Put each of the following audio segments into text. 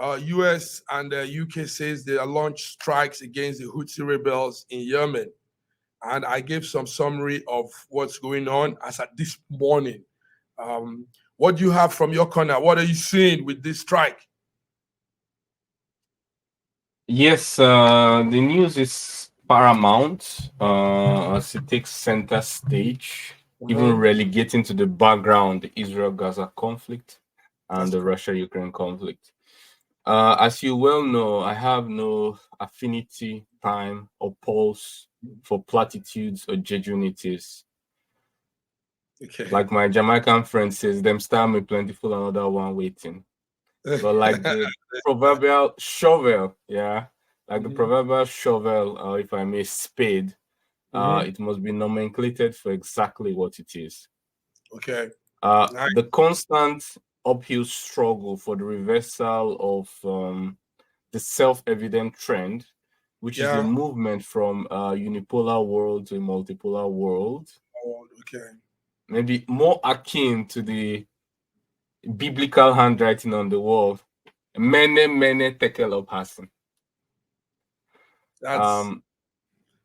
U.S. and the UK says they launched strikes against the Houthi rebels in Yemen. And I gave some summary of what's going on as at this morning. What do you have from your corner? What are you seeing with this strike? Yes, the news is paramount as it takes center stage, even Mhm. relegating to the background the Israel-Gaza conflict and That's the true. Russia-Ukraine conflict. As you well know, I have no affinity, time, or pulse for platitudes or genuinities. Okay. Like my Jamaican friend says, them star me plentiful, another one waiting. But like the proverbial shovel, yeah, like the Mhm. proverbial shovel, if I may, spade, Mhm. it must be nomenclated for exactly what it is. Okay. Nice. The constant uphill struggle for the reversal of the self-evident trend, which is the Yeah. movement from a unipolar world to a multipolar world, Oh, okay. maybe more akin to the biblical handwriting on the wall. Many tekel of Hassan. That's Um,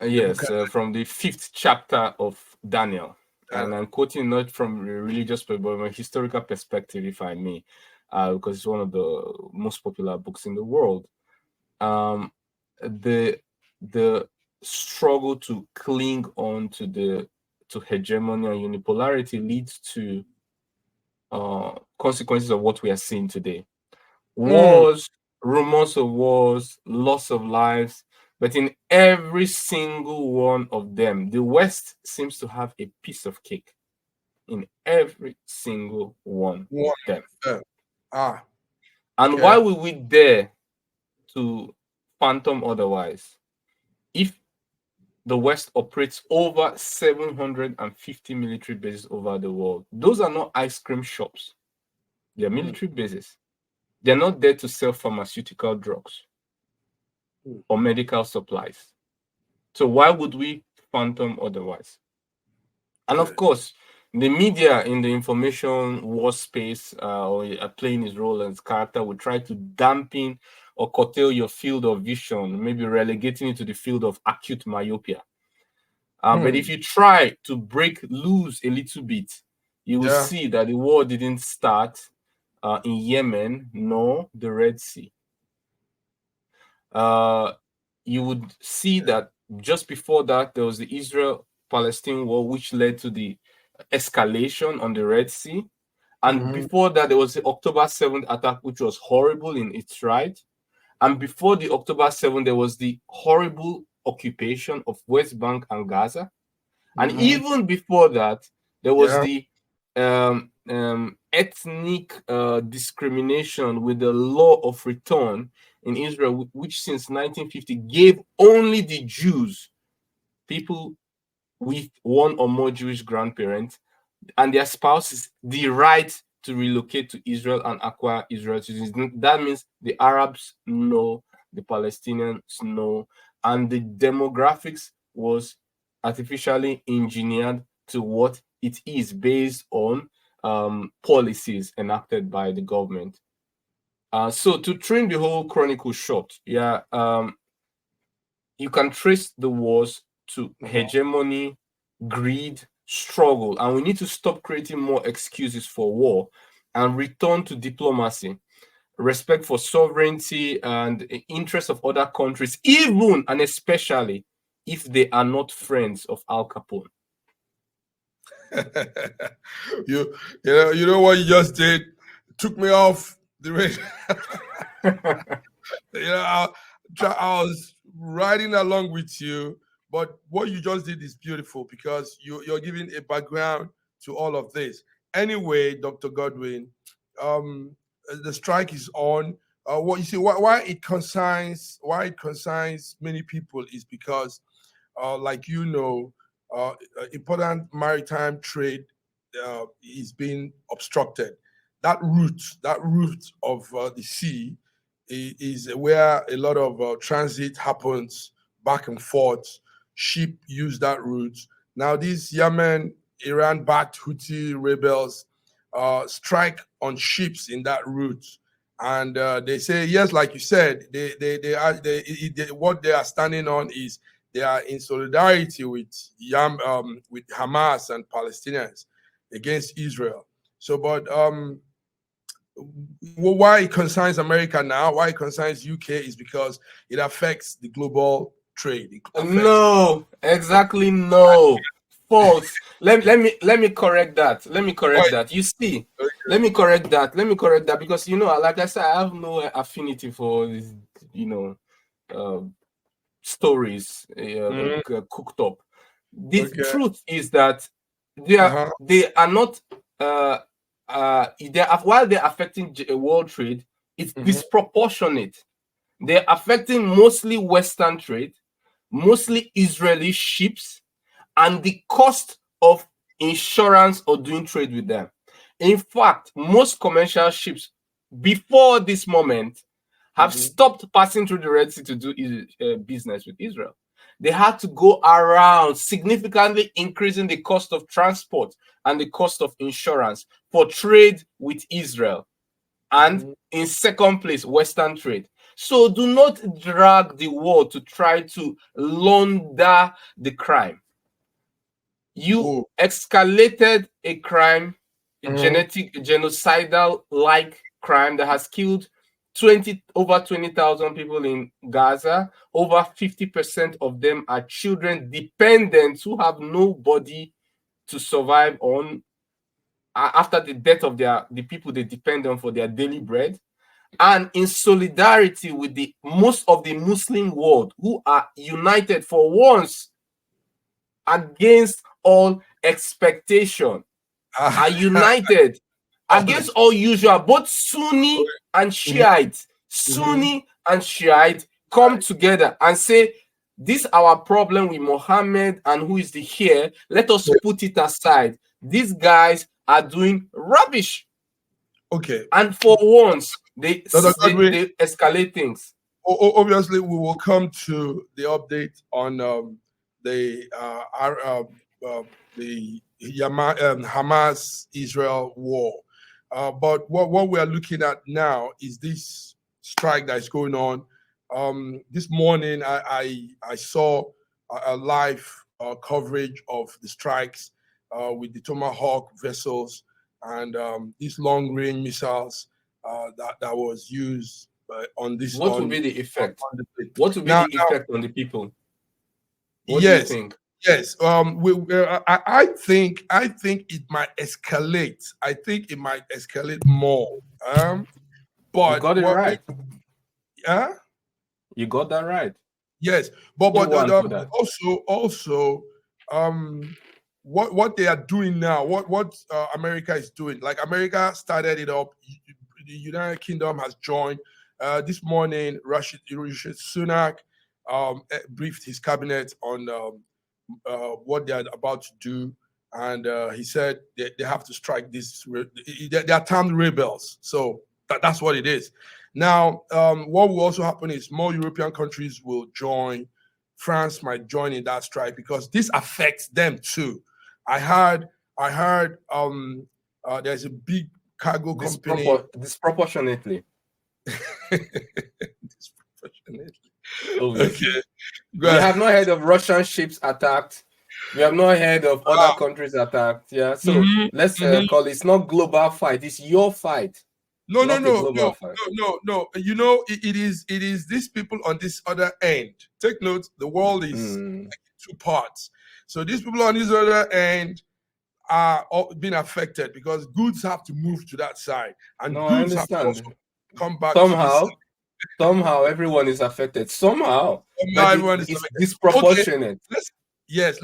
yes, Nebuchadnezzar. from the 5th chapter of Daniel. And I'm quoting not from a religious but from a historical perspective, if I may, because it's one of the most popular books in the world. Um, the the struggle to cling on to hegemony and unipolarity leads to consequences of what we are seeing today. Mm. Wars, rumors of wars, loss of lives, but in every single one of them, the West seems to have a piece of cake in every single one One. of them. uh, ah. And why Okay. would we dare to phantom otherwise? If the West operates over 750 military bases over the world, those are not ice cream shops, they're Mm. military bases. They're not there to sell pharmaceutical drugs Mm. or medical supplies. So why would we phantom otherwise? And of Okay. course, the media in the information war space or playing his role as character will try to dampen or curtail your field of vision, maybe relegating it to the field of acute myopia. But if Hmm. you try to break loose a little bit, you will Yeah. see that the war didn't start in Yemen nor the Red Sea. Uh, you would see that just before that, there was the Israel-Palestine war, which led to the escalation on the Red Sea. And Mhm. before that, there was the October 7th attack, which was horrible in its right. And before the October 7th, there was the horrible occupation of West Bank and Gaza. And Mhm. even before that, there was Yeah. the ethnic discrimination with the law of return in Israel, which since 1950 gave only the Jews, people with one or more Jewish grandparents, and their spouses, the right to relocate to Israel and acquire Israel citizens. That means the Arabs know, the Palestinians know, and the demographics was artificially engineered to what it is based on policies enacted by the government. So to trim the whole chronicle short, yeah, you can trace the wars to Mhm. hegemony, greed, struggle, and we need to stop creating more excuses for war and return to diplomacy, respect for sovereignty and interests of other countries, even and especially if they are not friends of Al Capone. You know what you just did? Took me off the radio. I was riding along with you, but what you just did is beautiful because you're giving a background to all of this. Anyway, Dr. Godwin, the strike is on. What you see, why it concerns many people is because, like important maritime trade is being obstructed. That route of the sea is where a lot of transit happens back and forth. Ship use that route. Now these Yemen, Iran-backed Houthi rebels strike on ships in that route, And they say, yes, like you said, what they are standing on is they are in solidarity with Hamas and Palestinians against Israel. So, but why it concerns America now, why it concerns UK is because it affects the global trade. No, exactly, no. False. Let me correct that. Let me correct that. You see, Okay. let me correct that. Let me correct that because like I said, I have no affinity for this, stories cooked up. The truth is that they are not while they're affecting world trade, it's disproportionate. They're affecting mostly Western trade, mostly Israeli ships, and the cost of insurance or doing trade with them. In fact, most commercial ships before this moment have stopped passing through the Red Sea to do business with Israel. They had to go around, significantly increasing the cost of transport and the cost of insurance for trade with Israel. And in second place, Western trade. So do not drag the war to try to launder the crime. You escalated a crime, a genocidal-like crime that has killed over 20,000 people in Gaza. Over 50% of them are children, dependents who have nobody to survive on after the death of the people they depend on for their daily bread. And in solidarity with the most of the Muslim world, who are united for once against all expectation, are united against all usual, both Sunni and Shiite. Sunni and Shiite come together and say, this our problem with Muhammad and who is the heir. Let us put it aside. These guys are doing rubbish. Okay. And for once, they escalate things. Obviously, we will come to the update on the Hamas-Israel war. But what we are looking at now is this strike that is going on. This morning, I saw a live coverage of the strikes with the Tomahawk vessels and these long-range missiles that was used on this. What will be the effect? What will be the effect on the people? What do you think? Yes. I think it might escalate. I think it might escalate more. But you got it right. Yeah. You got that right. Yes, but also what they are doing now, what America is doing. Like America started it up. The United Kingdom has joined. This morning, Rishi Sunak briefed his cabinet on what they are about to do, and he said they have to strike this. They are termed rebels, so that's what it is. Now, what will also happen is more European countries will join. France might join in that strike because this affects them too. I heard there's a big cargo company. Disproportionately. Disproportionately. Okay. We have not heard of Russian ships attacked. We have not heard of other countries attacked. Yeah. So let's call it. It's not global fight. It's your fight. No. You know, it is these people on this other end. Take note, the world is two parts. So these people on this other end are being affected because goods have to move to that side, and goods have to also come back somehow everyone is affected. Somehow everyone is disproportionate. Okay. Let's